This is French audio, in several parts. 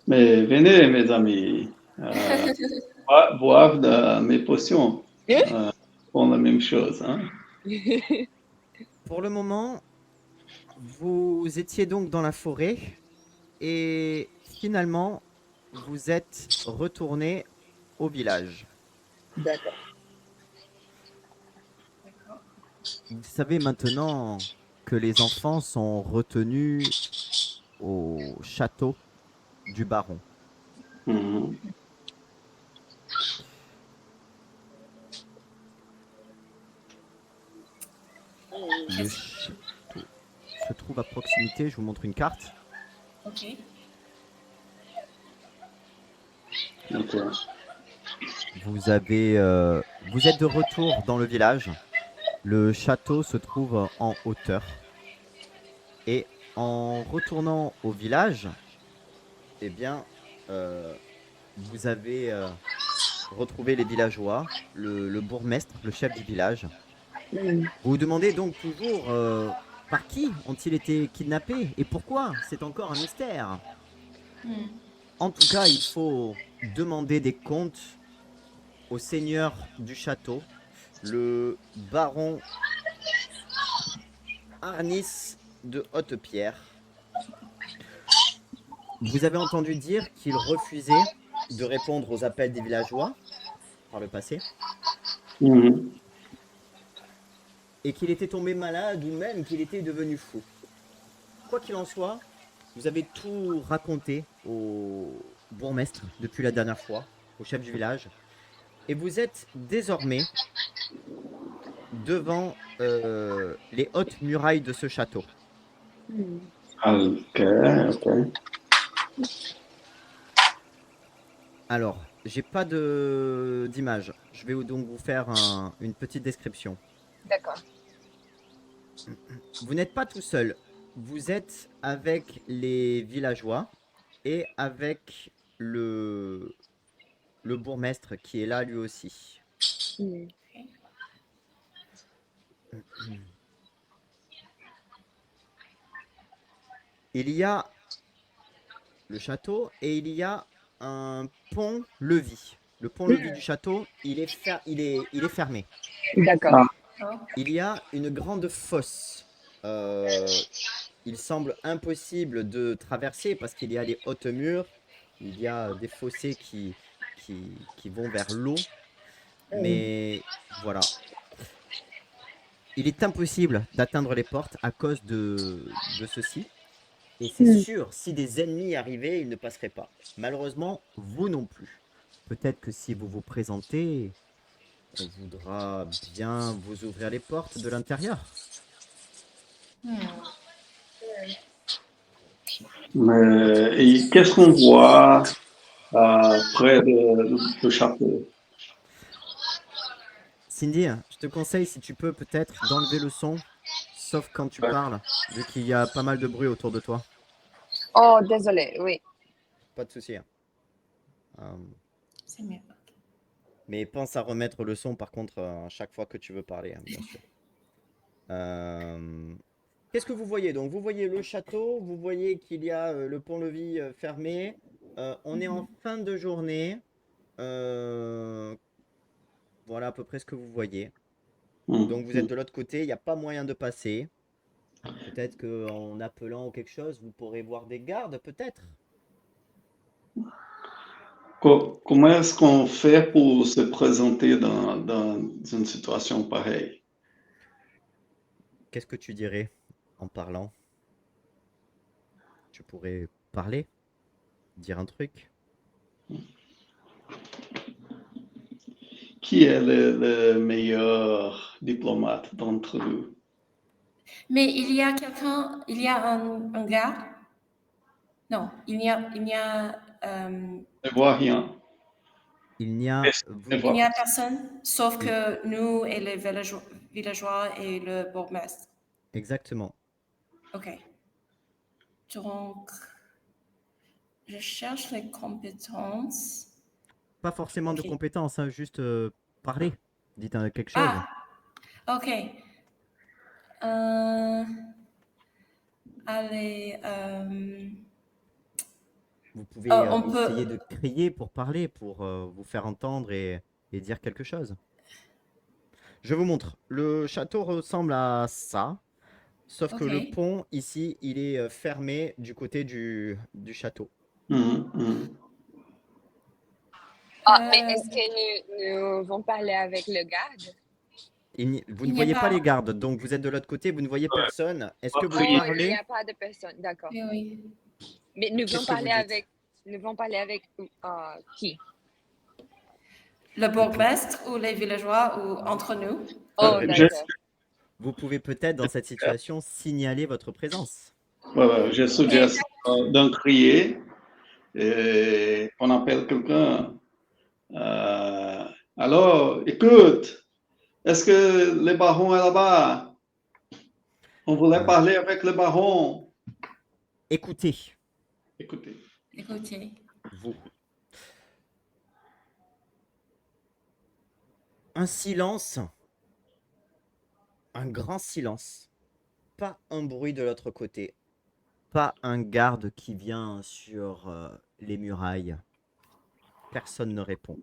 Mais venez, mes amis, euh, boire de mes potions. Euh, font la même chose, hein. Pour le moment, vous étiez donc dans la forêt et finalement, vous êtes retourné au village. D'accord. Vous savez maintenant que les enfants sont retenus au château du baron. Mhm. Le château se trouve à proximité, je vous montre une carte. Ok. Ok. Vous êtes de retour dans le village. Le château se trouve en hauteur. Et en retournant au village, eh bien, euh, vous avez retrouvé les villageois, le bourgmestre, le chef du village. Mm. Vous vous demandez donc toujours par qui ont-ils été kidnappés et pourquoi? C'est encore un mystère. En tout cas, il faut demander des comptes au seigneur du château, le baron Arnis de Haute-Pierre. Vous avez entendu dire qu'il refusait de répondre aux appels des villageois par le passé Mhm. et qu'il était tombé malade ou même qu'il était devenu fou. Quoi qu'il en soit, vous avez tout raconté au bourgmestre depuis la dernière fois, au chef du village, et vous êtes désormais devant les hautes murailles de ce château. Mm. Ok, ok. Alors, j'ai pas d'image. Je vais donc vous faire une petite description. D'accord. Vous n'êtes pas tout seul. Vous êtes avec les villageois et avec le bourgmestre qui est là lui aussi. Mm. Il y a le château et il y a un pont-levis. Le pont-levis du château, il est fermé. D'accord. Ah, Il y a une grande fosse. Euh, il semble impossible de traverser parce qu'il y a les hautes murs, il y a des fossés qui vont vers l'eau, Mm. mais voilà. Il est impossible d'atteindre les portes à cause de ceci. Et c'est Mm. sûr, si des ennemis arrivaient, ils ne passeraient pas. Malheureusement, vous non plus. Peut-être que si vous vous présentez, on voudra bien vous ouvrir les portes de l'intérieur. mais et qu'est-ce qu'on voit près de château? Cindy, je te conseille, si tu peux, peut-être d'enlever le son, sauf quand tu parles, vu qu'il y a pas mal de bruit autour de toi. Oh, désolé, oui. Pas de souci, hein. Euh, C'est mieux. mais pense à remettre le son, par contre, à chaque fois que tu veux parler, hein, bien sûr. Euh, Qu'est-ce que vous voyez donc? Vous voyez le château, vous voyez qu'il y a le pont-levis fermé. On est en fin de journée. Euh, voilà à peu près ce que vous voyez. Donc vous êtes Mhm. de l'autre côté, il n'y a pas moyen de passer. Peut-être qu'en appelant ou quelque chose, vous pourrez voir des gardes, peut-être. Comment est-ce qu'on fait pour se présenter dans une situation pareille? Qu'est-ce que tu dirais en parlant? Tu pourrais parler, dire un truc. Qui est le meilleur diplomate d'entre nous? Mais il y a quelqu'un, il y a un gars. Non, il n'y a, Je ne vois rien. Il n'y a... Je il n'y vois. a personne, sauf il- que nous et les villageois et le bourgmestre. Exactement. Ok. Donc, je cherche les compétences. Pas forcément de Ok. compétences, hein, juste parler. Dites quelque chose. Ah, ok. Euh, allez, Vous pouvez On essayer peut. de crier pour parler, pour vous faire entendre et dire quelque chose. Je vous montre. Le château ressemble à ça, sauf que Ok. le pont ici, il est fermé du côté du château. Mhm, mhm. Ah, mais Euh, est-ce que nous vont parler avec le garde? Vous il ne n'y a voyez pas les pas. gardes, donc vous êtes de l'autre côté, vous ne voyez Ouais. personne. Est-ce On que va vous Oh, prier. il n'y parlez? a pas de personne. D'accord. Oui, oui. Mais nous Qu'est-ce vont que vous parler dites? avec, nous vont parler avec qui? Le Vous, pou- bourgmestre ou les villageois ou entre nous. je Oh, répète, d'accord. vous pouvez peut-être dans cette situation signaler votre présence. Je Et suggère d'en crier et on appelle quelqu'un. Alors, écoute, est-ce que le baron est là-bas? On voulait Euh, parler avec le baron. Écoutez, Écoutez. écoutez. vous. Un silence, un grand silence. Pas un bruit de l'autre côté. Pas un garde qui vient sur les murailles. Personne ne répond.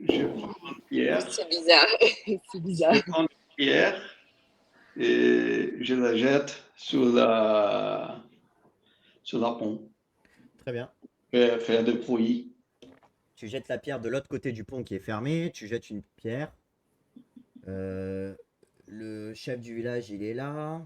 Je prends une pierre. C'est bizarre. C'est bizarre. Je prends une pierre et je la jette sur la pont. Très bien. Faire de bruit. Tu jettes la pierre de l'autre côté du pont qui est fermé. Tu jettes une pierre. Euh, le chef du village, il est là.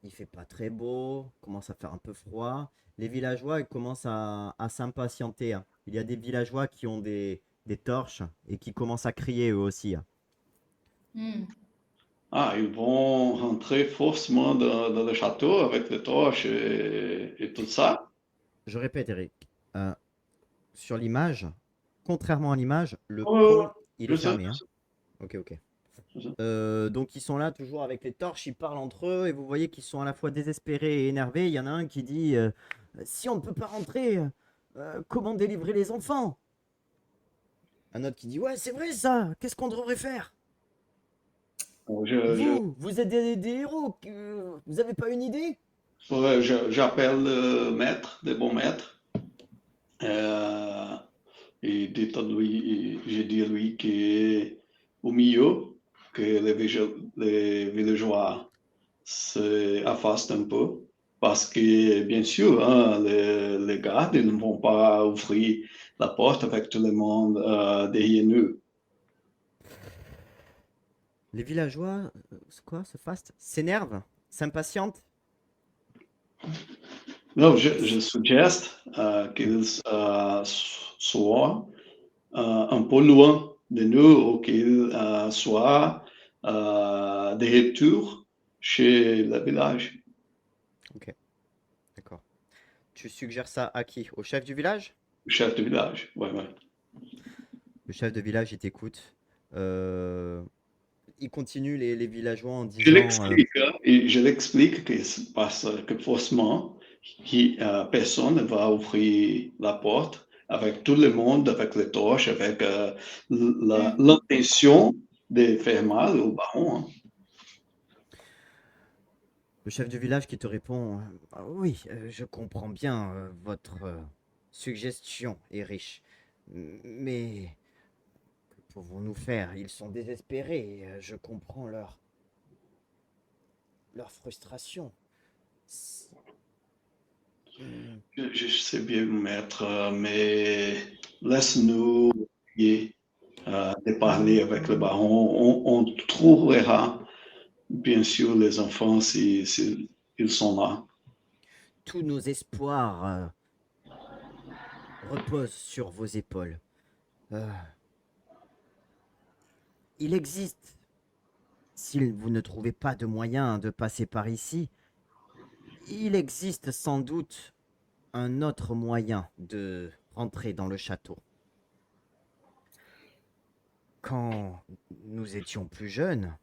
Il fait pas très beau. Commence à faire un peu froid. Les villageois, ils commencent à s'impatienter, hein. Il y a des villageois qui ont des torches et qui commencent à crier eux aussi, hein. Hmm. Ah, ils vont rentrer forcément dans le château avec les torches et tout ça. Je répète, Eric. euh, sur l'image, contrairement à l'image, le Oh, pont, il est je sais, fermé, hein. Ok, ok. je sais. Donc ils sont là toujours avec les torches, ils parlent entre eux et vous voyez qu'ils sont à la fois désespérés et énervés. Il y en a un qui dit si on ne peut pas rentrer, comment délivrer les enfants? Un autre qui dit ouais, c'est vrai ça, qu'est-ce qu'on devrait faire? Vous êtes des héros, vous avez pas une idée? J'appelle le maître, des bons maîtres, euh, et je dis à lui qu'au milieu, que les villageois s'effacent un peu, parce que, bien sûr, hein, les gardes ils ne vont pas ouvrir la porte avec tout le monde derrière nous. Les villageois, quoi, se fastent, s'énervent, s'impatientent. Non, je suggère qu'ils soient un peu loin de nous ou qu'ils soient de retour chez le village, Ok, d'accord. Tu suggères ça à qui? Au chef du village? le chef du village. Ouais, ouais. Le chef de village, il t'écoute. Il continue les villageois en Je disant l'explique, hein, et je l'explique parce que forcément, personne ne va ouvrir la porte avec tout le monde, avec les torches, avec Hmm. l'intention de faire mal au baron, hein. le chef du village qui te répond ah oui, je comprends bien votre suggestion est riche. Mais que pouvons-nous faire? Ils sont désespérés. Je comprends leur frustration. S- Hmm, Je sais bien, maître, mais laisse-nous essayer de parler avec le baron. On trouvera, bien sûr, les enfants si ils sont là. Tous nos espoirs reposent sur vos épaules. Euh, il existe, si vous ne trouvez pas de moyen de passer par ici, il existe sans doute un autre moyen de rentrer dans le château. Quand nous étions plus jeunes,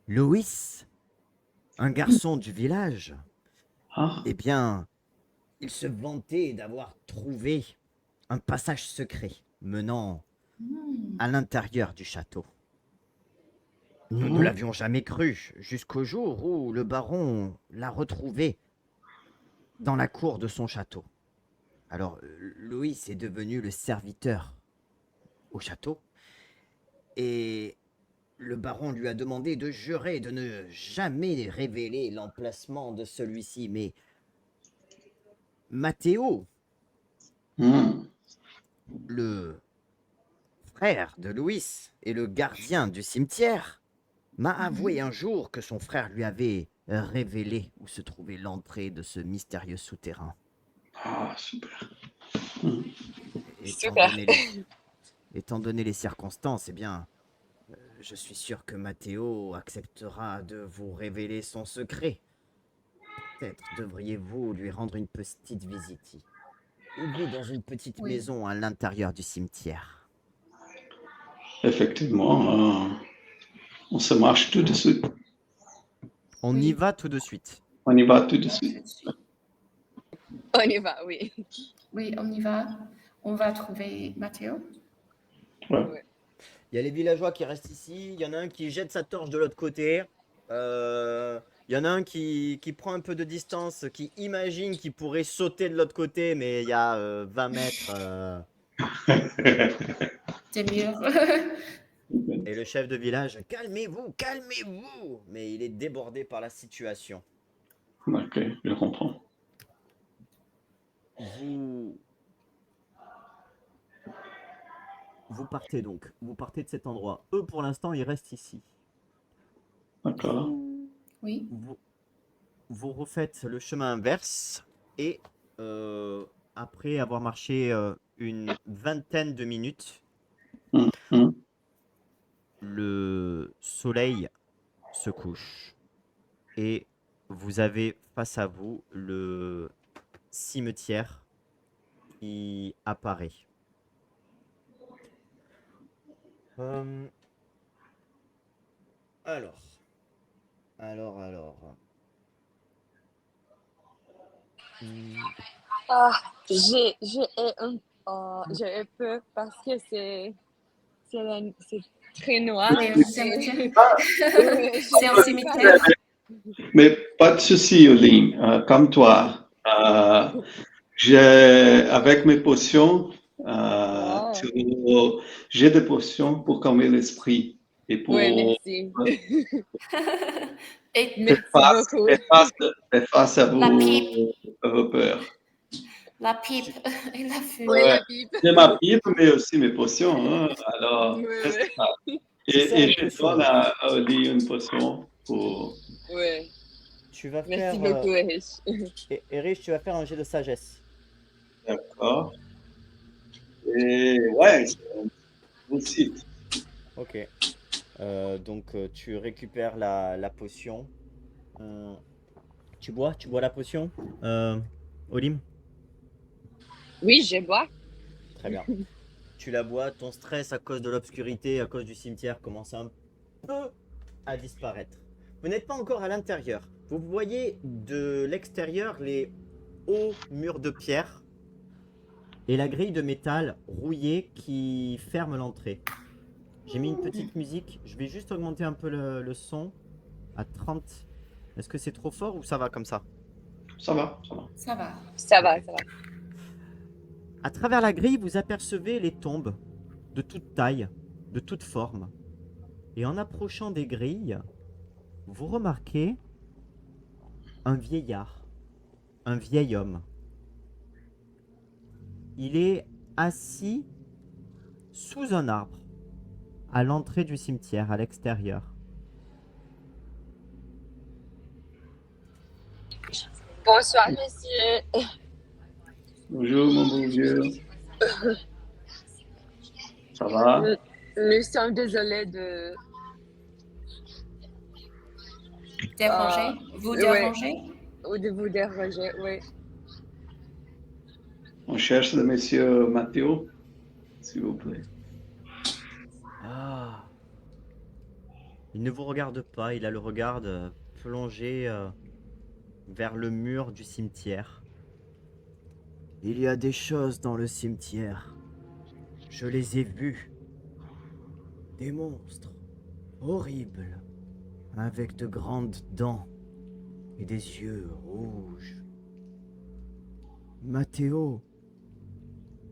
Loïs, un garçon du village, Ah, eh bien, il se vantait d'avoir trouvé un passage secret menant Hmm. à l'intérieur du château. Nous ne ah, l'avions jamais cru, jusqu'au jour où le baron l'a retrouvé dans la cour de son château. Alors, Louis est devenu le serviteur au château et le baron lui a demandé de jurer de ne jamais révéler l'emplacement de celui-ci. Mais Matteo, Hmm. le frère de Louis et le gardien du cimetière, m'a avoué un jour que son frère lui avait révélé où se trouvait l'entrée de ce mystérieux souterrain. Ah, super. Hmm. Super. Étant donné les circonstances, eh bien, je suis sûr que Matteo acceptera de vous révéler son secret. Peut-être devriez-vous lui rendre une petite visite. Il vit dans une petite Oui. maison à l'intérieur du cimetière. Effectivement, on se marche tout de suite. On Oui. y va tout de suite. On y va tout de suite. On y va, oui. Oui, on y va. On va trouver Matteo. Ouais. Il y a les villageois qui restent ici. Il y en a un qui jette sa torche de l'autre côté. Il y en a un qui prend un peu de distance, qui imagine qu'il pourrait sauter de l'autre côté, mais il y a 20 mètres. C'est mieux. Et le chef de village, calmez-vous, calmez-vous. Mais il est débordé par la situation. Ok, je comprends. Vous partez donc. Vous partez de cet endroit. Eux, pour l'instant, ils restent ici. D'accord. Oui. Vous refaites le chemin inverse et après avoir marché une vingtaine de minutes, Hmm, hmm. le soleil se couche et vous avez face à vous le cimetière qui apparaît. Alors. Ah, j'ai j'ai peur parce que c'est très noir. C'est un cimetière. Oui, C'est un cimetière. Mais pas de souci, Oline. Comme toi, avec mes potions, Wow. j'ai des potions pour calmer l'esprit et pour Oui, merci. Et Merci beaucoup. faire face à la pipe. vos peurs. La pipe et la fumée. Oui, Ouais. la pipe. J'ai ma pipe, mais aussi mes potions. Hein. Alors, Oui, c'est oui. ça. Tu sors Et une je potion. donne à Oli une potion pour. Oui. Tu vas Merci faire. beaucoup, Erich. Erich, tu vas faire un jet de sagesse. D'accord. Et ouais, aussi. Ok. Donc tu récupères la potion. Tu bois la potion, Olim? Oui, je bois. Très bien. Tu la bois, ton stress à cause de l'obscurité, à cause du cimetière commence un peu à disparaître. Vous n'êtes pas encore à l'intérieur. Vous voyez de l'extérieur les hauts murs de pierre et la grille de métal rouillée qui ferme l'entrée. J'ai mis une petite musique. Je vais juste augmenter un peu le son à 30. Est-ce que c'est trop fort ou ça va comme ça? Ça va, ça va. Ça va. Ça va, Ok. ça va. À travers la grille, vous apercevez les tombes de toute taille, de toute forme. Et en approchant des grilles, vous remarquez un vieillard, un vieil homme. Il est assis sous un arbre, à l'entrée du cimetière, à l'extérieur. Bonsoir, monsieur. Bonjour, mon beau vieux. Ça va? Nous sommes désolés de... Déranger. Vous oui. dérangez? Ou de vous déranger, oui. On cherche le monsieur Mathéo, s'il vous plaît. Ah. Il ne vous regarde pas, il a le regard plongé vers le mur du cimetière. Il y a des choses dans le cimetière. Je les ai vues. Des monstres horribles, avec de grandes dents et des yeux rouges. Matteo,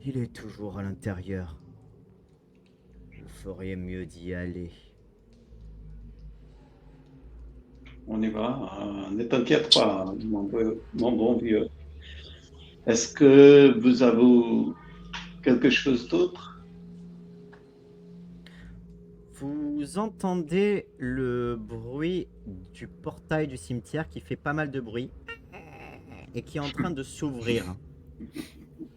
il est toujours à l'intérieur. Vous feriez mieux d'y aller. On y va. Ne t'inquiète pas, mon bon vieux. Est-ce que vous avez quelque chose d'autre? Vous entendez le bruit du portail du cimetière qui fait pas mal de bruit et qui est en train de s'ouvrir.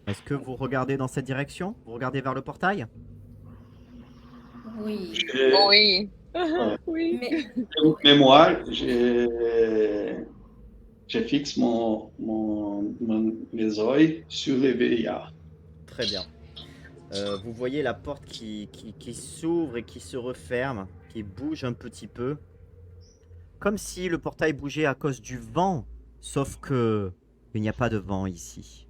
Est-ce que vous regardez dans cette direction? Vous regardez vers le portail? Oui. Oui. Ouais. Oui. Mais moi, je fixe mes yeux sur les veillards. Très bien. Vous voyez la porte qui s'ouvre et qui se referme, qui bouge un petit peu. Comme si le portail bougeait à cause du vent, sauf que il n'y a pas de vent ici.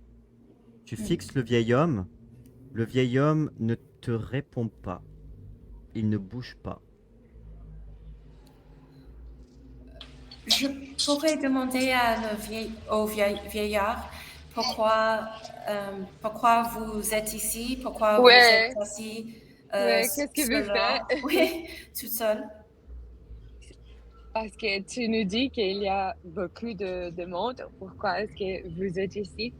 Tu fixes le vieil homme ne te répond pas. Il ne bouge pas. Je pourrais demander au vieillard pourquoi vous êtes ici, pourquoi vous Ouais. êtes assis Ouais, qu'est-ce que vous seul là. faites? Oui, tout seul. Parce que tu nous dis qu'il y a beaucoup de monde. Pourquoi est-ce que vous êtes ici?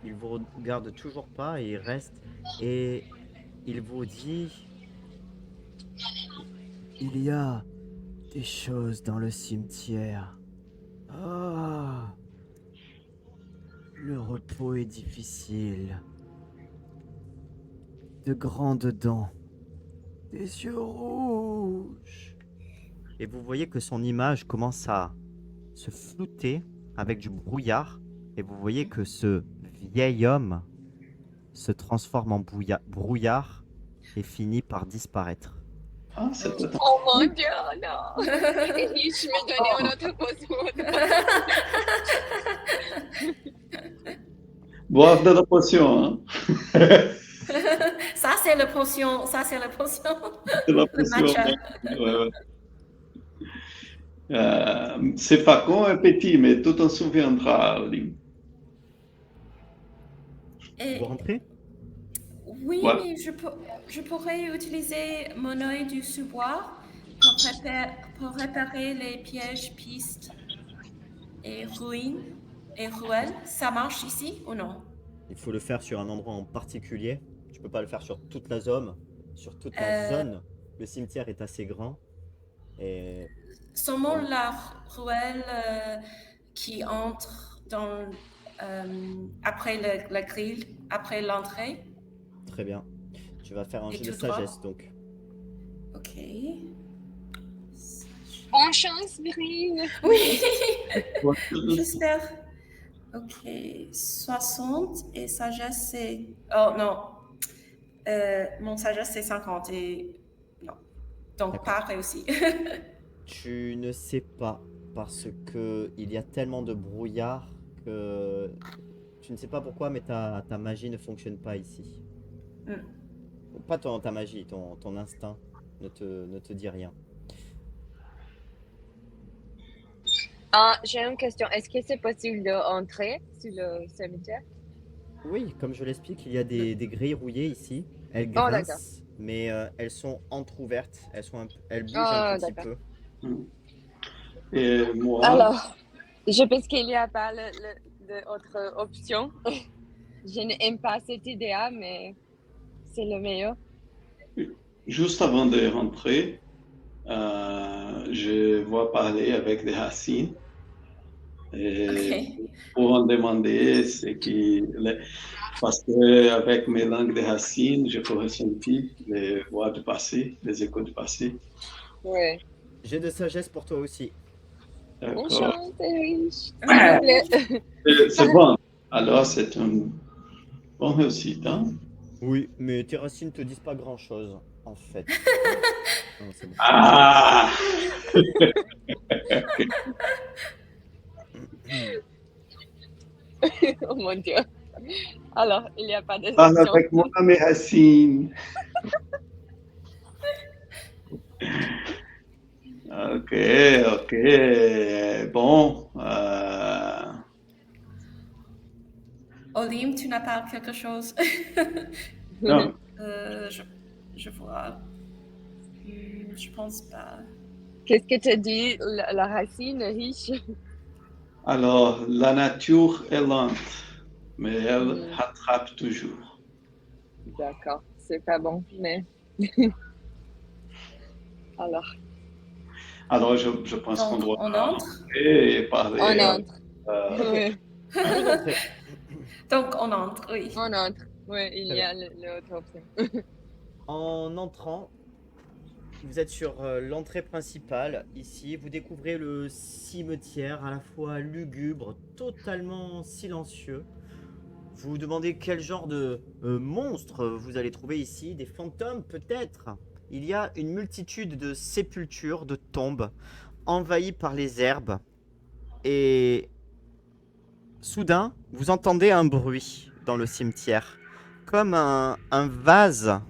Il vous regarde toujours pas et il reste. Et il vous dit... Il y a des choses dans le cimetière. Ah, le repos est difficile. De grandes dents. Des yeux rouges. Et vous voyez que son image commence à se flouter avec du brouillard. Et vous voyez que ce vieil homme se transforme en brouillard et finit par disparaître. Ah, c'est peut-être. Oh mon Dieu, non! Et je me donnais une autre potion. Boire de la potion, hein? Ça c'est la potion, ça c'est la potion. De la Le potion. matcha. Ouais, ouais. C'est Facon est petit, mais tout en souviendra, Lynn. Et- Vous rentrez? oui, Ouais. mais je pourrais utiliser mon œil du sous-bois pour réparer les pièges, pistes et ruelles. Ça marche ici ou non? Il faut le faire sur un endroit en particulier. Tu peux pas le faire sur toute la zone. Sur toute la zone, le cimetière est assez grand. Et Seulement la ruelle qui entre dans après la grille, après l'entrée. très bien. Tu vas faire un Et jet de tout droit. sagesse donc. Ok. Bonne chance, Brine! Oui, Ouais. j'espère. Ok, 60 et sagesse c'est... Oh non, mon sagesse c'est 50 et... Non, donc D'accord. pas réussi. Tu ne sais pas parce que il y a tellement de brouillard que tu ne sais pas pourquoi, mais ta magie ne fonctionne pas ici. Pas ta magie, ton instinct ne te dit rien. Ah, j'ai une question. Est-ce que c'est possible d'entrer sur le cimetière? Oui, comme je l'explique, il y a des grilles rouillées ici. Elles d'accord. grincent, mais elles sont entrouvertes. Elles bougent Ah, un petit d'accord. peu. Et moi, Alors, je pense qu'il n'y a pas d'autre option. Je n'aime pas cette idée, mais c'est le meilleur. juste avant de rentrer, je vais parler avec des racines. Et Ok. pour en demander ce parce qu'avec mes langues de racines, je peux ressentir les voix du passé, les échos du passé. Oui. J'ai de sagesse pour toi aussi. Bonne D'accord. chance, riche. Ah. S'il vous plaît. C'est bon. Alors, c'est une bonne réussite. Hein? Oui, mais tes racines te disent pas grand-chose, en fait. Non, c'est bon. Ah! Oh mon Dieu. Alors, il n'y a pas Parle d'option. avec moi, mes racines. Ok. Bon. Olim, tu n'as pas quelque chose? Non. Je vois. Je pense pas. Qu'est-ce que tu dis, la racine riche? Alors, la nature est lente, mais elle Hmm. rattrape toujours. D'accord, c'est pas bon, mais... Alors, Je pense qu'on Donc, doit on entre. entrer et parler. on entre. euh, Oui, Vous entrez. Donc, on entre, oui. on entre. Oui, il Très y a l'autre option. En entrant, vous êtes sur l'entrée principale. Ici, vous découvrez le cimetière à la fois lugubre, totalement silencieux. Vous vous demandez quel genre de monstre vous allez trouver ici. Des fantômes peut-être. Il y a une multitude de sépultures, de tombes, envahies par les herbes. Et soudain, vous entendez un bruit dans le cimetière. Comme un vase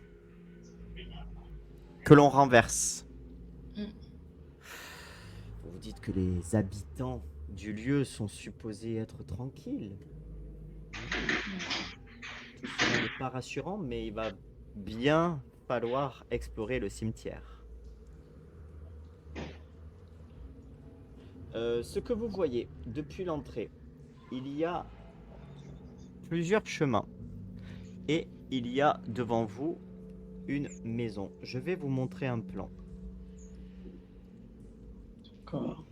que l'on renverse. Mm. Vous vous dites que les habitants du lieu sont supposés être tranquilles. Tout cela n'est pas rassurant, mais il va bien falloir explorer le cimetière. Ce que vous voyez depuis l'entrée, il y a plusieurs chemins. Et il y a devant vous une maison. Je vais vous montrer un plan. D'accord.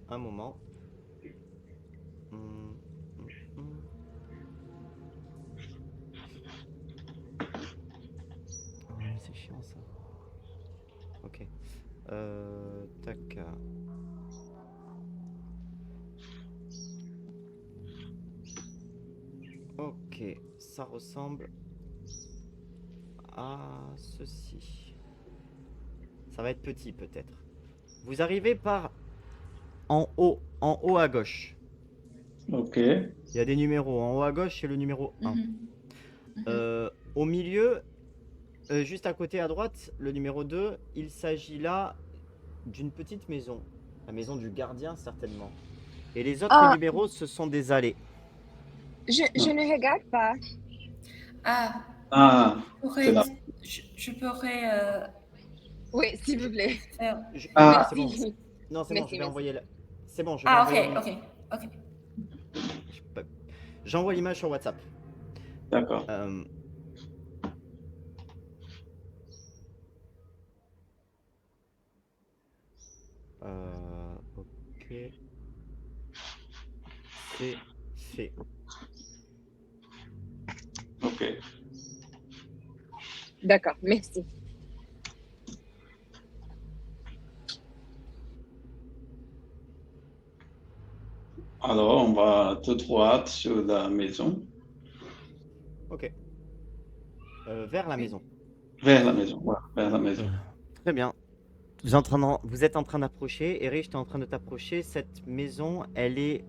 Un moment. Oh, mais c'est chiant ça. Ok. Tac. Ok, ça ressemble à ceci. Ça va être petit peut-être. Vous arrivez par en haut à gauche. Ok. Il y a des numéros. En haut à gauche, c'est le numéro 1. Au milieu, juste à côté à droite, le numéro 2, il s'agit là d'une petite maison. La maison du gardien, certainement. Et les autres Ah. numéros, ce sont des allées. Je ne regarde pas. Ah, c'est là. Je pourrais Oui, s'il vous plaît. faire. Ah, c'est bon. Merci. Non, c'est bon, je vais Merci. envoyer la... C'est bon, je vais Ah, envoyer ok. J'envoie l'image sur WhatsApp. d'accord. Ok. C'est fait. Ok. D'accord, merci. Alors, on va tout droit sur la maison. Ok. Vers la maison. Vers la maison, voilà, vers la maison. Très bien. Vous êtes en train d'approcher. Erich, tu es en train de t'approcher. Cette maison, elle est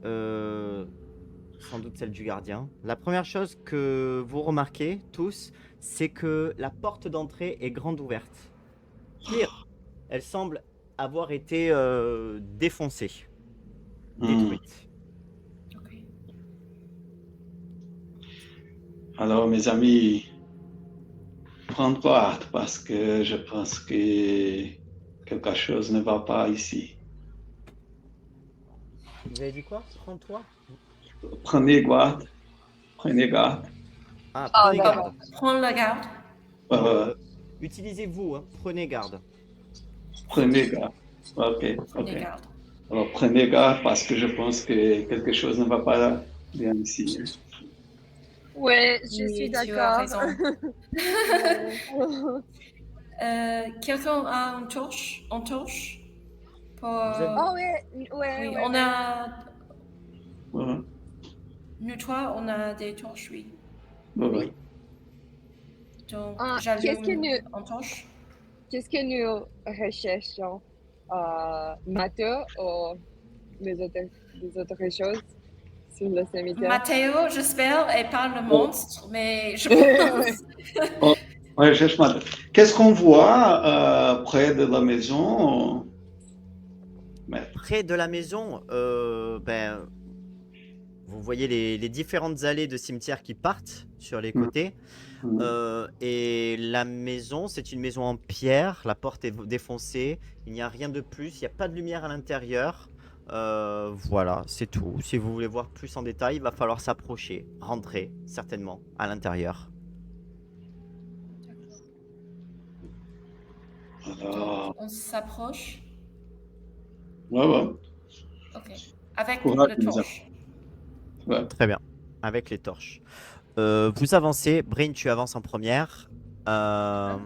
sans doute celle du gardien. La première chose que vous remarquez tous, c'est que la porte d'entrée est grande ouverte. Pire, elle semble avoir été défoncée, détruite. Ok. Alors, mes amis, prendre garde parce que je pense que quelque chose ne va pas ici. Vous avez dit quoi? Prends-toi? Prenez garde. Prenez garde. Ah, Ah, prenez d'accord. garde. Prends la garde. Utilisez-vous, hein, prenez garde. Prenez garde. Ok. Prenez garde. Alors, prenez garde parce que je pense que quelque chose ne va pas bien ici. Ouais, je Oui, suis tu as d'accord. raison. Quelqu'un a une torche pour... Oh ouais. Oui, Ouais. on a... Voilà. Nous trois, on a des torches, oui. Voilà. Donc, qu'est-ce que j'allume nous- une torche. Qu'est-ce que nous recherchons? Matteo ou les autres choses sur le cimetière? Matteo, j'espère, et pas le Oh. monstre, mais je Ouais. pense... Ouais, cherche Matteo. Qu'est-ce qu'on voit près de la maison, maître? Près de la maison, vous voyez les différentes allées de cimetière qui partent sur les côtés. Et la maison, c'est une maison en pierre. La porte est défoncée. Il n'y a rien de plus. Il n'y a pas de lumière à l'intérieur. Voilà, c'est tout. Si vous voulez voir plus en détail, il va falloir s'approcher, rentrer certainement à l'intérieur. Alors, On s'approche. ouais. Ok. Avec Courage, le les torche. Ouais. Très bien, avec les torches. Vous avancez. Bryn, tu avances en première. En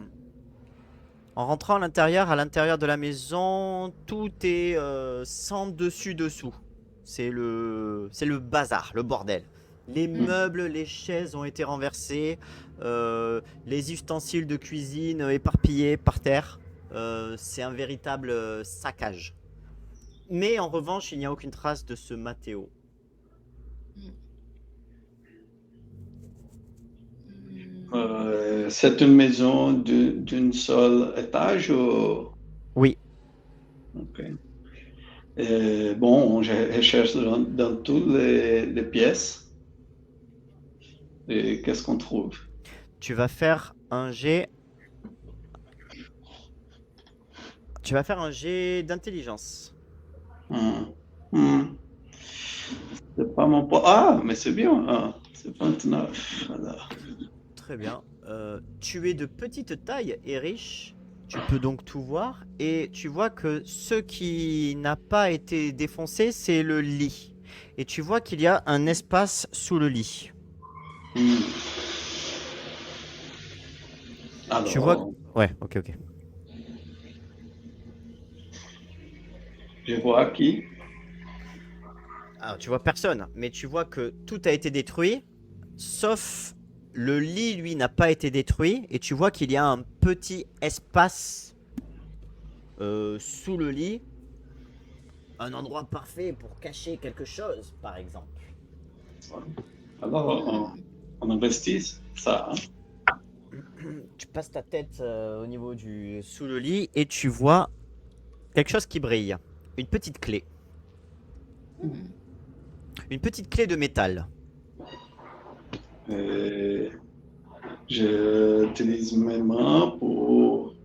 rentrant à l'intérieur de la maison, tout est sans dessus-dessous. C'est le bazar, le bordel. Les meubles, les chaises ont été renversés, les ustensiles de cuisine éparpillés par terre. C'est un véritable saccage. Mais en revanche, il n'y a aucune trace de ce Matteo. C'est une maison d'un seul étage ou... Oui. Ok. Bon, je recherche dans toutes les pièces. Et qu'est-ce qu'on trouve? Tu vas faire un jet. Tu vas faire un jet d'intelligence. C'est pas mon point. Ah, mais c'est bien. Ah, c'est 29. Alors. Très bien. Tu es de petite taille et riche. Tu peux donc tout voir. Et tu vois que ce qui n'a pas été défoncé, c'est le lit. Et tu vois qu'il y a un espace sous le lit. Alors, Tu vois... Ouais, ok. je vois qui? Alors, tu vois personne, mais tu vois que tout a été détruit, sauf le lit, lui, n'a pas été détruit. Et tu vois qu'il y a un petit espace sous le lit. Un endroit parfait pour cacher quelque chose, par exemple. Alors, on investit ça. Hein? Tu passes ta tête au niveau du sous le lit et tu vois quelque chose qui brille. Une petite clé. Une petite clé de métal. J'utilise mes mains pour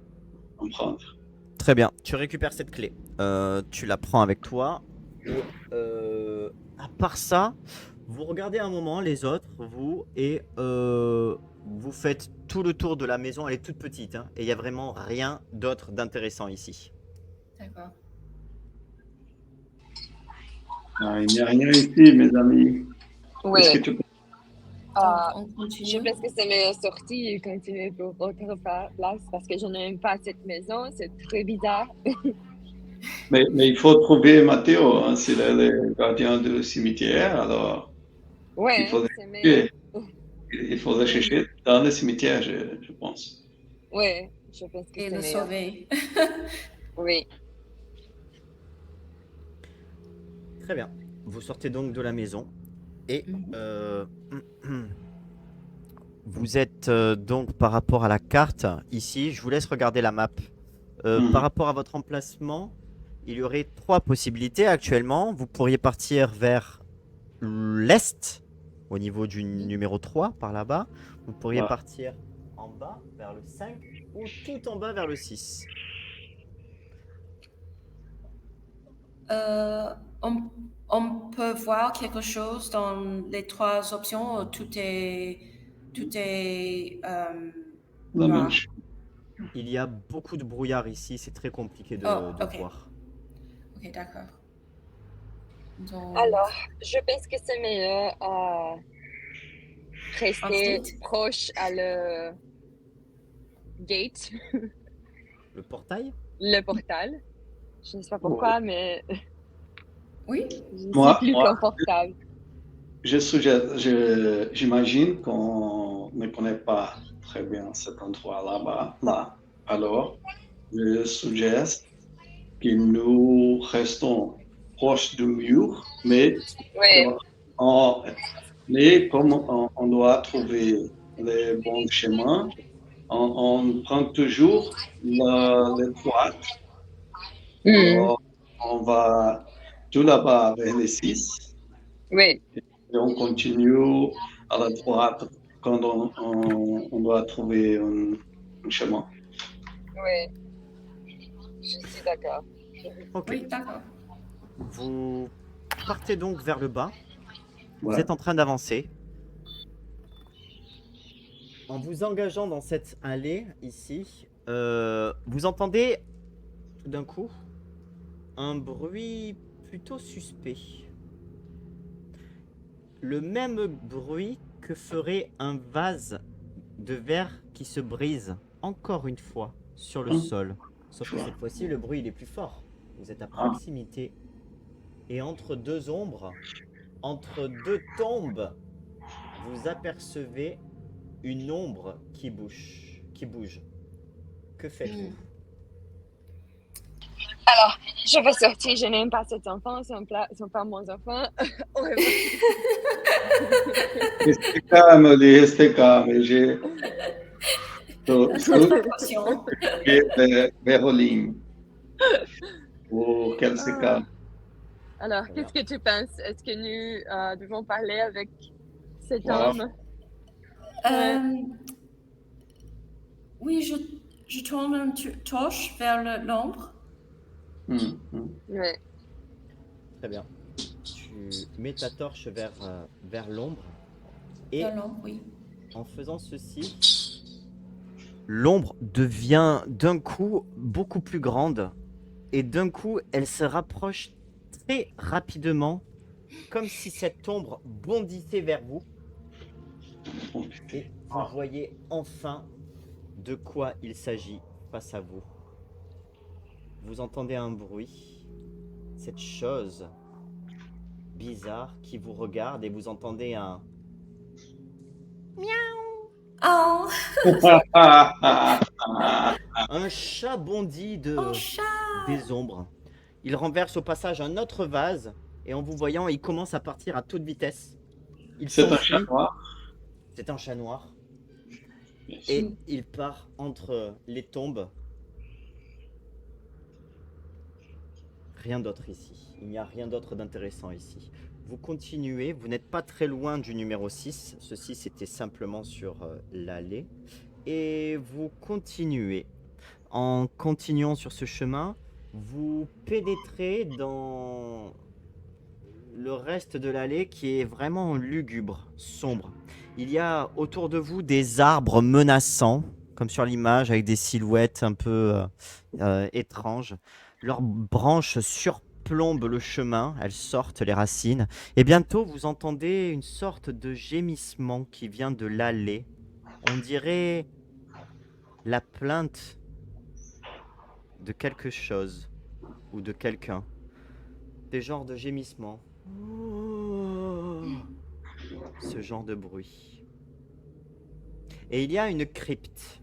en prendre. Très bien. Tu récupères cette clé. Tu la prends avec toi. Et à part ça, vous regardez un moment les autres, vous, et vous faites tout le tour de la maison. Elle est toute petite, hein, et il n'y a vraiment rien d'autre d'intéressant ici. D'accord. Ah, il n'y a rien ici, mes amis. Oui. Est-ce que tu peux... On continue. Je pense que c'est meilleure sortie et continuer pour autre place parce que je n'aime pas cette maison. C'est très bizarre. mais il faut trouver Matteo, hein, s'il est le gardien du cimetière, alors Ouais, c'est meilleur. Il faut le chercher dans le cimetière, je pense. Oui, je pense que Et c'est le meilleur. sauver. Oui. Très bien. Vous sortez donc de la maison et vous êtes donc par rapport à la carte ici. Je vous laisse regarder la map. Par rapport à votre emplacement, il y aurait 3 possibilités actuellement. Vous pourriez partir vers l'est, au niveau du numéro 3, par là-bas. Vous pourriez partir en bas, vers le 5, ou tout en bas vers le 6. On peut voir quelque chose dans les 3 options ou tout est noir. Il y a beaucoup de brouillard ici, c'est très compliqué de voir. Ok, d'accord. Donc... Alors, je pense que c'est meilleur rester proche à le gate. Le portail? Le portal. Je ne sais pas pourquoi, mais oui. je suis plus confortable. Je suggère, j'imagine qu'on ne connaît pas très bien cet endroit là. Alors, je suggère que nous restons proches du mur, mais comme on doit trouver les bons chemins, on prend toujours les droites. Alors, on va tout là-bas vers les 6. Oui. Et on continue à la droite quand on doit trouver un chemin. Oui, je suis d'accord. Ok. Oui, d'accord. Vous partez donc vers le bas. Vous Ouais. êtes en train d'avancer. En vous engageant dans cette allée ici, vous entendez tout d'un coup un bruit plutôt suspect. Le même bruit que ferait un vase de verre qui se brise encore une fois sur le sol. Sauf que cette fois-ci, le bruit il est plus fort. Vous êtes à proximité. Et entre deux ombres, entre deux tombes, vous apercevez une ombre qui bouge. Que faites-vous? Alors, je vais sortir, je n'aime pas cet enfant, ce ne sont pas mon enfant. Restez calme. J'ai Précaution. Véroline pour qu'elle se calme. Alors, Très qu'est-ce que tu penses? Est-ce que nous devons parler avec cet Wow. homme? Oui, je tourne une torche vers l'ombre. Hum, hum. Oui. Très bien. Tu mets ta torche vers l'ombre. Et Vers l'ombre, oui. en faisant ceci, l'ombre devient d'un coup beaucoup plus grande. Et d'un coup, elle se rapproche très rapidement, comme si cette ombre bondissait vers vous. Et vous voyez enfin de quoi il s'agit face à vous. Vous entendez un bruit, cette chose bizarre qui vous regarde et vous entendez un... Oh, Un chat bondit un chat. des ombres. Il renverse au passage un autre vase et en vous voyant, il commence à partir à toute vitesse. Il C'est un s'enfuit. chat noir. C'est un chat noir. Merci. Et il part entre les tombes. Rien d'autre ici. Il n'y a rien d'autre d'intéressant ici. Vous continuez, vous n'êtes pas très loin du numéro 6. Ceci, c'était simplement sur l'allée. Et vous continuez. En continuant sur ce chemin, vous pénétrez dans le reste de l'allée qui est vraiment lugubre, sombre. Il y a autour de vous des arbres menaçants, comme sur l'image, avec des silhouettes un peu étranges. Leurs branches surplombent le chemin, elles sortent les racines. Et bientôt, vous entendez une sorte de gémissement qui vient de l'allée. On dirait la plainte de quelque chose ou de quelqu'un. Des genres de gémissements. Ce genre de bruit. Et il y a une crypte.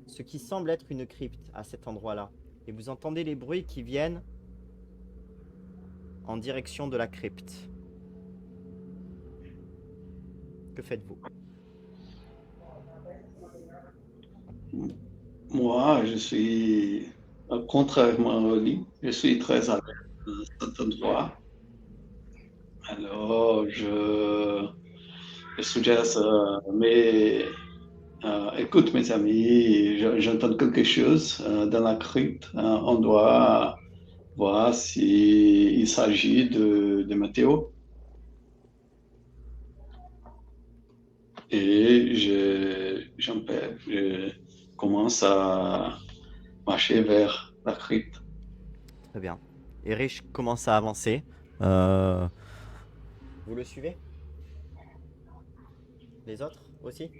Ce qui semble être une crypte à cet endroit-là. Et vous entendez les bruits qui viennent en direction de la crypte. Que faites-vous? Moi, je suis, contrairement à Oli, je suis très à l'aise à cet endroit. Alors, je suggère, écoute mes amis, j'entends quelque chose dans la crypte. On doit voir s'il s'agit de Mathéo. Et je commence à marcher vers la crypte. Très bien. Erich commence à avancer. Vous le suivez? Les autres aussi?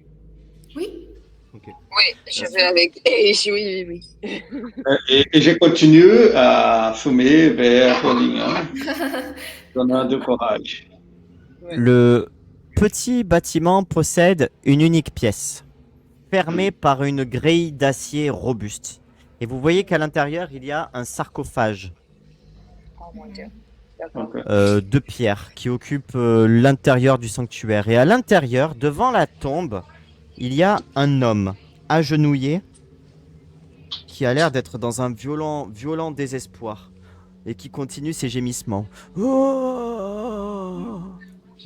Oui. Ok. Oui, je vais avec. Oui. Et je continue à fumer vers Rolling, donnant du courage. Le petit bâtiment possède une unique pièce, fermée par une grille d'acier robuste. Et vous voyez qu'à l'intérieur, il y a un sarcophage Oh mon Dieu. D'accord. Ok. de pierre qui occupe l'intérieur du sanctuaire. Et à l'intérieur, devant la tombe, il y a un homme agenouillé qui a l'air d'être dans un violent désespoir et qui continue ses gémissements. Oh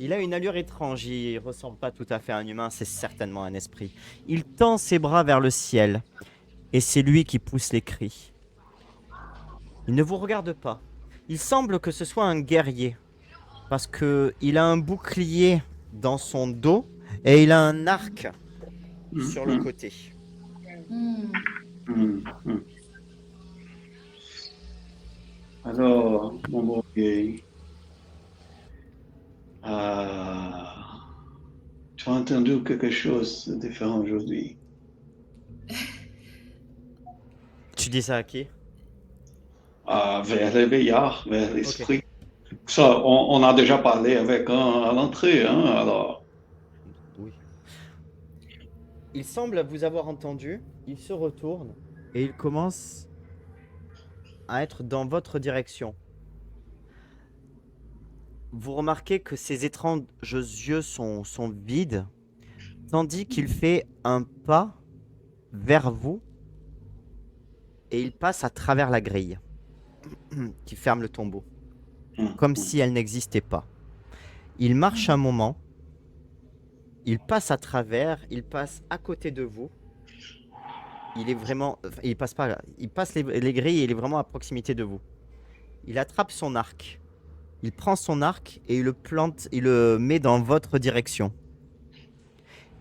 Il a une allure étrange, il ressemble pas tout à fait à un humain, c'est certainement un esprit. Il tend ses bras vers le ciel, et c'est lui qui pousse les cris. Il ne vous regarde pas. Il semble que ce soit un guerrier, parce que il a un bouclier dans son dos, et il a un arc sur le côté. Alors, mon bon vieil, tu as entendu quelque chose de différent aujourd'hui? Tu dis ça à qui? Vers les veillards, vers l'esprit. Ça, on a déjà parlé avec un à l'entrée, hein, alors. Oui. Il semble vous avoir entendu, il se retourne, et il commence à être dans votre direction. Vous remarquez que ses étranges yeux sont vides, tandis qu'il fait un pas vers vous et il passe à travers la grille qui ferme le tombeau, comme si elle n'existait pas. Il marche un moment, il passe à travers, il passe à côté de vous. Il est vraiment, il passe pas là, il passe les grilles et il est vraiment à proximité de vous. Il attrape son arc. Il prend son arc et il le plante, il le met dans votre direction.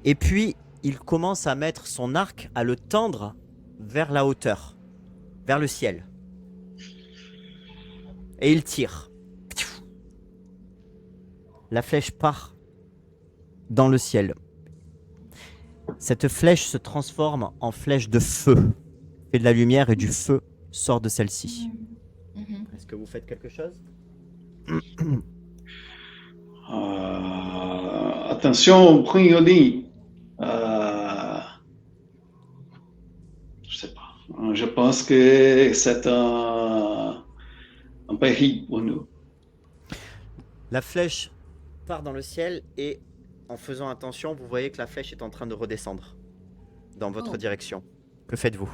Et puis, il commence à mettre son arc, à le tendre vers la hauteur, vers le ciel. Et il tire. La flèche part dans le ciel. Cette flèche se transforme en flèche de feu. Fait de la lumière et du feu sort de celle-ci. Est-ce que vous faites quelque chose ? Attention, Brignoli. Je sais pas. Je pense que c'est un péril pour nous. La flèche part dans le ciel et en faisant attention, vous voyez que la flèche est en train de redescendre dans votre direction. Que faites-vous ?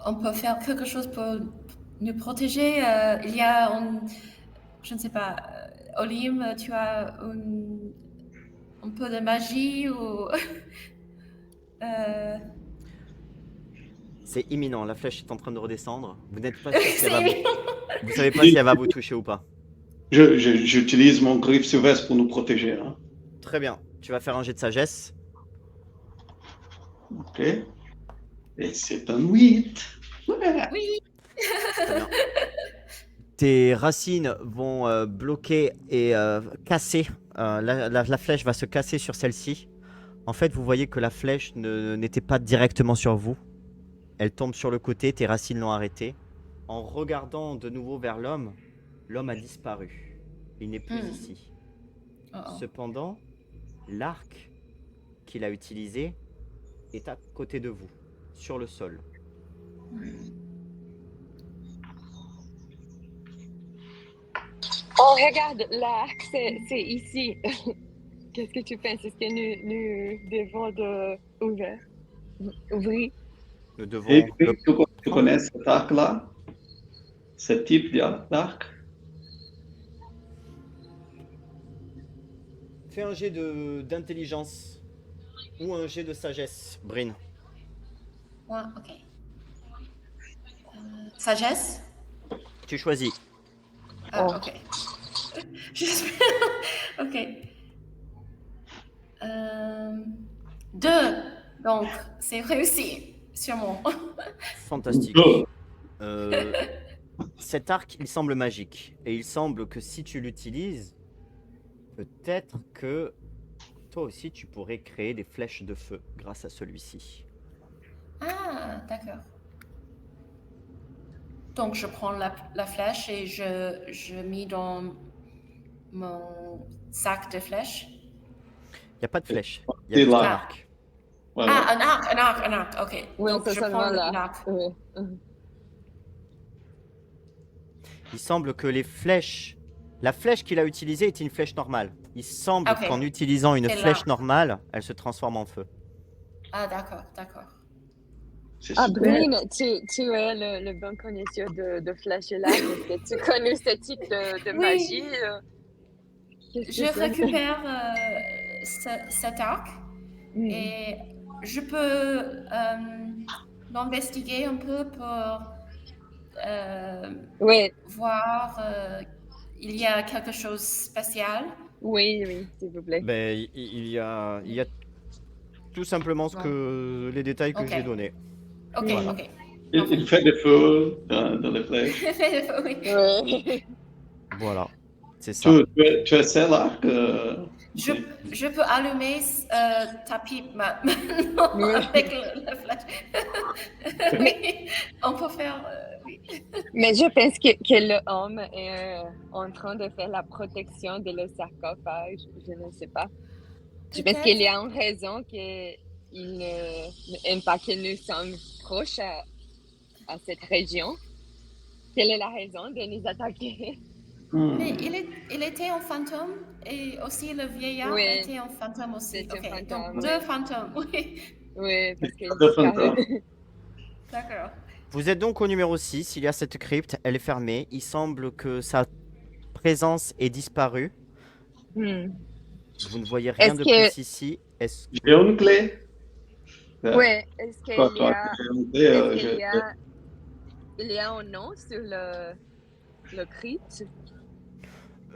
On peut faire quelque chose pour nous protéger. Il y a, je ne sais pas, Olim, tu as un peu de magie ou... C'est imminent, la flèche est en train de redescendre. Vous n'êtes pas sûr si elle va vous savez pas si elle va vous toucher ou pas. J'utilise mon griffe sylvestre pour nous protéger. Hein. Très bien, tu vas faire un jet de sagesse. Ok. Et c'est un 8. Oui. Très bien. Tes racines vont bloquer et casser. La flèche va se casser sur celle-ci. En fait, vous voyez que la flèche n'était pas directement sur vous. Elle tombe sur le côté, tes racines l'ont arrêtée. En regardant de nouveau vers l'homme, l'homme a disparu. Il n'est plus ici. Cependant, l'arc qu'il a utilisé est à côté de vous, sur le sol. Oh, regarde, l'arc, c'est ici. Qu'est-ce que tu penses? Est-ce que nous devons ouvrir? Nous devons... Et puis, tu connais cet arc-là? Ce type d'arc? Fais un jet d'intelligence ou un jet de sagesse, Bryn. Ouais, ok. Sagesse? Tu choisis. Ok. Ok. 2. Donc, c'est réussi, sûrement. Fantastique. Cet arc, il semble magique. Et il semble que si tu l'utilises, peut-être que toi aussi, tu pourrais créer des flèches de feu grâce à celui-ci. Ah, d'accord. Donc, je prends la flèche et je mets dans mon sac de flèches. Il n'y a pas de flèche. Il y a juste un arc. Voilà. Ah, un arc, ok. Oui, donc, c'est je seulement prends là. l'arc. Oui. Il semble que les flèches... La flèche qu'il a utilisée est une flèche normale. Il semble qu'en utilisant une flèche normale, elle se transforme en feu. Ah, d'accord. C'est Ah, super. Brune, tu es le bon connaisseur de flashlight. Est-ce que tu connais ce type de Oui. magie? Qu'est-ce que Je c'est? récupère cet arc Mm. et je peux l'investiguer un peu pour Oui, voir il y a quelque chose de spécial. oui, s'il vous plaît. Ben, il y a tout simplement les détails que Ok. j'ai donnés. Ok, Voilà. ok. Il fait des feux dans les flèches. Oui. Oui. Voilà. C'est ça. Tu essaies l'arc Je peux allumer ta pipe maintenant Oui. avec la flèche. Oui, on peut faire. Oui. Mais je pense que l'homme est en train de faire la protection de le sarcophage. Je ne sais pas. Je pense qu'il y a une raison qu'il n'aime pas que nous sommes proches à cette région. Quelle est la raison de nous attaquer? Mais il était un fantôme et aussi le vieillard Oui. était un fantôme aussi. C'est un Ok, fantôme, donc oui. deux fantômes. Oui, Oui, parce Pas que de fantôme. d'accord. Vous êtes donc au numéro 6. Il y a cette crypte. Elle est fermée. Il semble que sa présence ait disparu. Hmm. Vous ne voyez rien Est-ce de que- plus ici. Est-ce J'ai une clé. Oui, est-ce Toi, qu'il y a, j'ai une clé, est-ce qu'il il y a un nom sur le crypte?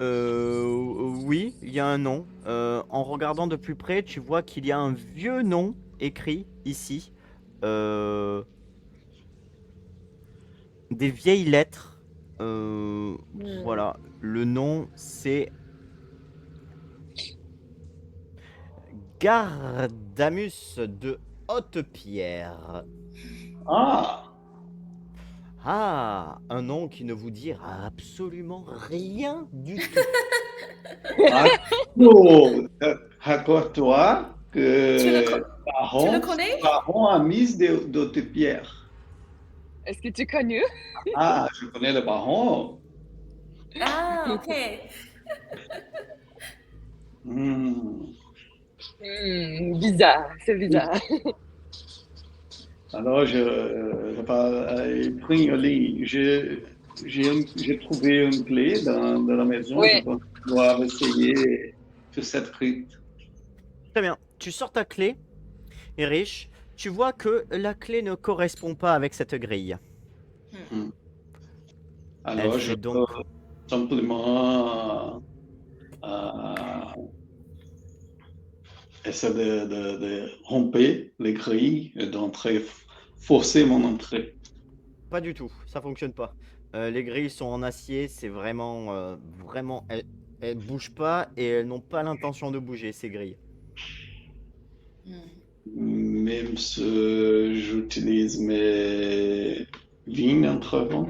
Oui, il y a un nom. En regardant de plus près, tu vois qu'il y a un vieux nom écrit ici. Des vieilles lettres. Voilà. Le nom, c'est Gardamus de Haute-Pierre. Ah, Ah, un nom qui ne vous dira absolument rien du tout. oh, raconte-toi Tu le que connais? Baron a mis de pierres. Est-ce que tu connais? Ah, je connais le baron. Ah, ok. Hmm. Bizarre, c'est bizarre. Alors, je pris une ligne. J'ai trouvé une clé dans la maison. Oui. Je pense qu'on doit essayer sur cette crypte. Très bien. Tu sors ta clé, Erich. Tu vois que la clé ne correspond pas avec cette grille. Alors, Elle je fait donc... peux simplement essayer de rompre les grilles et d'entrer, forcer mon entrée. Pas du tout, ça fonctionne pas. Les grilles sont en acier, c'est vraiment... Elles bougent pas et elles n'ont pas l'intention de bouger, ces grilles. Même si j'utilise mes vignes entre avant.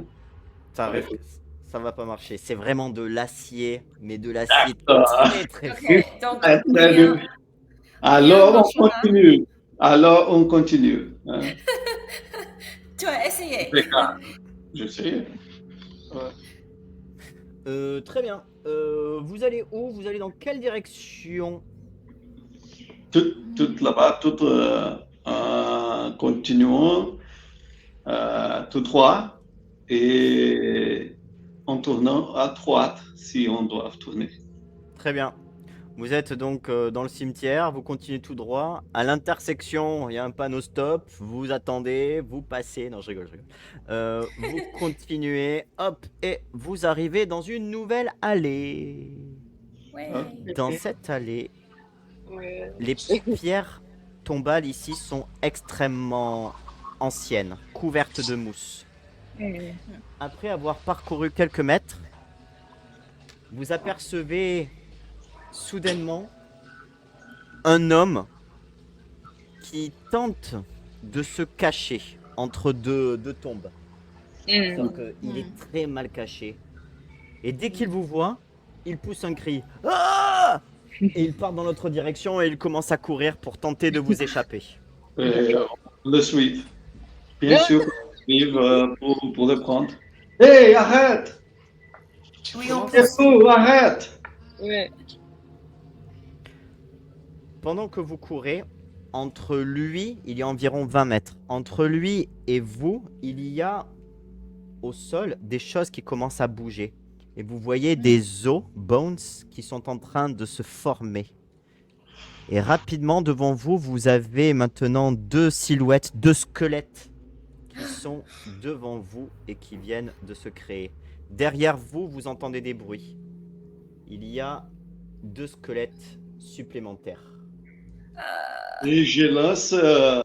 Ça va pas marcher. C'est vraiment de l'acier, mais de l'acier Ah. très très Ok, fort. donc Très rien- bien. Alors, rien on marchera. continue. Alors, on continue. Hein. Tu as essayé. Je sais. Très bien. Vous allez où? Vous allez dans quelle direction? Tout là-bas, tout continuons tout droit et en tournant à droite si on doit tourner. Très bien. Vous êtes donc dans le cimetière, vous continuez tout droit. À l'intersection, il y a un panneau stop. Vous attendez, vous passez. Non, je rigole. Vous continuez, hop, et vous arrivez dans une nouvelle allée. Ouais. Dans cette allée, Oui. les pierres tombales ici sont extrêmement anciennes, couvertes de mousse. Après avoir parcouru quelques mètres, vous apercevez soudainement un homme qui tente de se cacher entre deux tombes. Donc il est très mal caché. Et dès qu'il vous voit, il pousse un cri. Ah! Et il part dans l'autre direction et il commence à courir pour tenter de vous échapper. Le suite. Bien sûr, suivre pour le prendre. Hé, arrête! Oui, on peut. C'est fou, arrête! Oui. Pendant que vous courez, entre lui, il y a environ 20 mètres. Entre lui et vous, il y a au sol des choses qui commencent à bouger. Et vous voyez des os, bones, qui sont en train de se former. Et rapidement, devant vous, vous avez maintenant 2 silhouettes, 2 squelettes qui sont devant vous et qui viennent de se créer. Derrière vous, vous entendez des bruits. Il y a 2 squelettes supplémentaires. Et je lance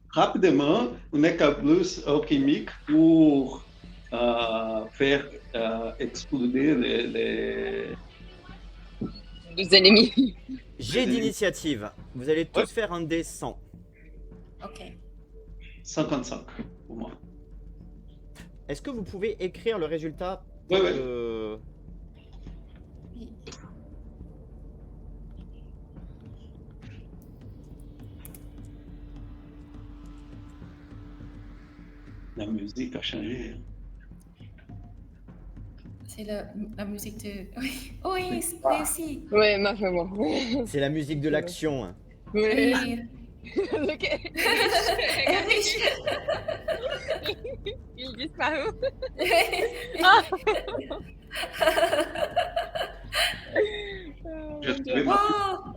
rapidement un éclabousse alchimique pour faire exploser les... Deux ennemis. Jet d'initiative. Vous allez tous faire un dé 100. Ok. 55 pour moi. Est-ce que vous pouvez écrire le résultat Ouais, ouais. La musique a changé. C'est la musique de... Oui, oui, c'est réussi. Ouais, ma femme. C'est la musique de l'action. Hein. Oui. Oui. Ok. Eric. Il disparaît. Je trouvais Wow.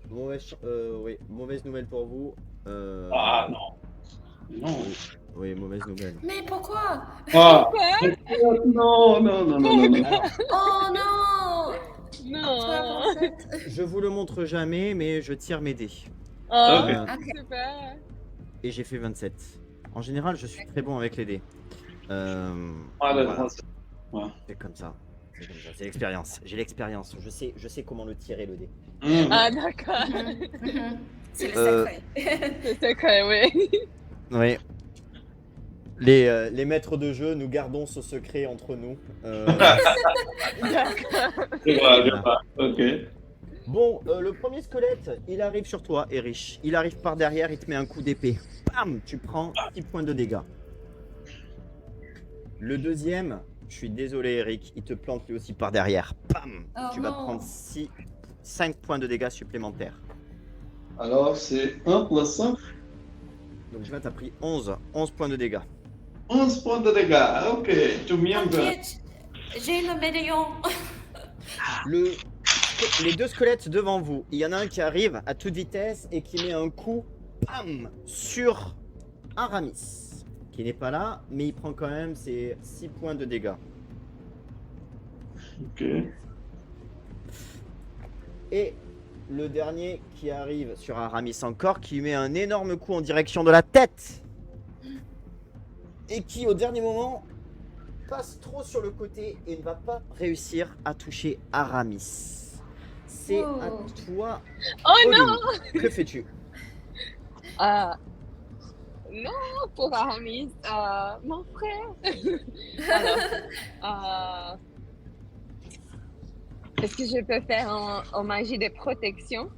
Bon, oui, mauvaise nouvelle pour vous. Ah non. Non. Oui, mauvaise nouvelle. Mais pourquoi? Ah. Non, non, non, non, non, non. Alors, Oh non. Non. je vous le montre jamais, mais je tire mes dés. Oh, Ok. super. Et j'ai fait 27. En général, je suis très bon avec les dés. Ah, Voilà. Ouais. C'est comme ça. C'est comme ça. C'est l'expérience. J'ai l'expérience. Je sais comment le tirer, le dé. Ah, d'accord. C'est le secret. C'est secret, oui. Oui. Les maîtres de jeu, nous gardons ce secret entre nous. D'accord. Je vois. Ok. Bon, le premier squelette, il arrive sur toi, Erich. Il arrive par derrière, il te met un coup d'épée. Bam, tu prends 6 points de dégâts. Le deuxième, je suis désolé, Eric, il te plante lui aussi par derrière. Bam, Oh tu vas non. prendre 5 points de dégâts supplémentaires. Alors, c'est 1 plus 5, Donc là, tu as pris 11 points de dégâts. 11 points de dégâts. Ok, tout bien. T'inquiète, j'ai le médaillon. Les 2 squelettes devant vous, il y en a un qui arrive à toute vitesse et qui met un coup, bam, sur Aramis, qui n'est pas là, mais il prend quand même ses 6 points de dégâts. Ok. Et le dernier qui arrive sur Aramis encore, qui met un énorme coup en direction de la tête. Et qui, au dernier moment, passe trop sur le côté et ne va pas réussir à toucher Aramis. C'est à Oh. toi, Oh non. Pauline. Que fais-tu? Non, pour Aramis, mon frère. Alors, est-ce que je peux faire un magie de protection?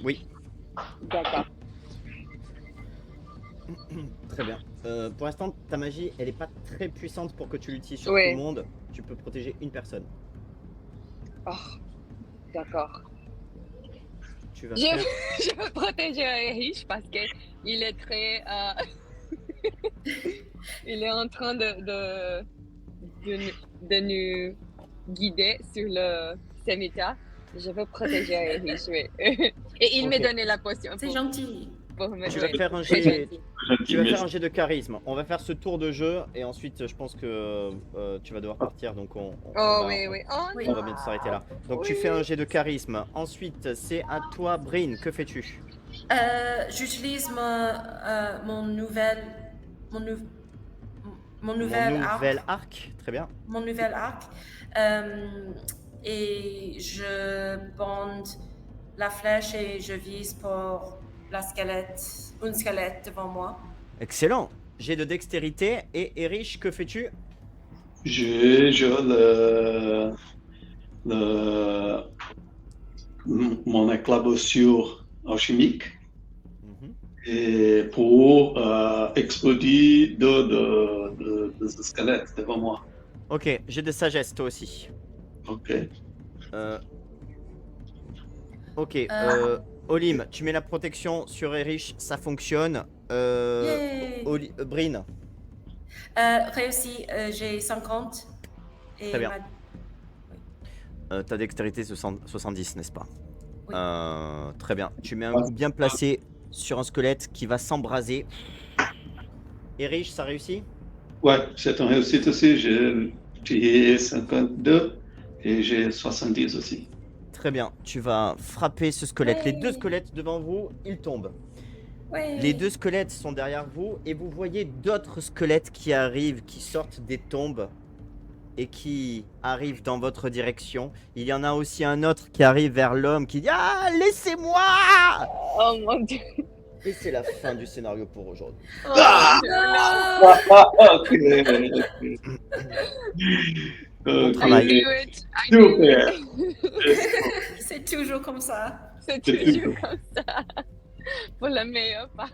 Oui, D'accord. très bien. Pour l'instant, ta magie, elle n'est pas très puissante pour que tu l'utilises sur Ouais. tout le monde. Tu peux protéger une personne. Oh, d'accord. Tu vas Je, faire... je veux protéger Erich parce qu'il est très... il est en train de nous guider sur le cimetière. Je veux protéger Erich, oui. Et il Ok. m'a donné la potion. C'est gentil. pour me Tu vas jouer. faire un Très jet... gentil. Tu vas faire un jet de charisme. On va faire ce tour de jeu et ensuite je pense que tu vas devoir partir, donc on Oh va, oui, oui. Oh Oui. on non. va bientôt s'arrêter là. Donc tu Oui. fais un jet de charisme. Ensuite c'est à toi, Bryn. Que fais-tu? J'utilise mon nouvel Mon nouvel nouvel arc. arc. Très bien. Mon nouvel arc. Et je bande la flèche et je vise pour une squelette devant moi. Excellent. Jet de dextérité. Et Erich, que fais-tu? Mon éclaboussure alchimique Mhm. et pour exploser deux squelettes devant moi. Ok, jet de sagesse toi aussi. Ok. Ok, Olim, tu mets la protection sur Erich, ça fonctionne. Yay. Brin, Réussi, j'ai 50. Et Très bien. Ta dextérité 70, n'est-ce pas? Oui. Très bien. Tu mets un coup bien placé sur un squelette qui va s'embraser. Erich, ça réussit? Ouais, c'est une réussite aussi. J'ai 52 et j'ai 70 aussi. Très bien. Tu vas frapper ce squelette. Ouais. Les deux squelettes devant vous, ils tombent. Ouais. Les deux squelettes sont derrière vous et vous voyez d'autres squelettes qui arrivent, qui sortent des tombes et qui arrivent dans votre direction. Il y en a aussi un autre qui arrive vers l'homme qui dit « Ah, laissez-moi !» Oh mon Dieu. Et c'est la fin du scénario pour aujourd'hui. Oh, Ah! mon Dieu, non. Ok. Bon travail. I knew it. I knew it. Super. C'est toujours comme ça. C'est toujours comme ça. Pour la meilleure part.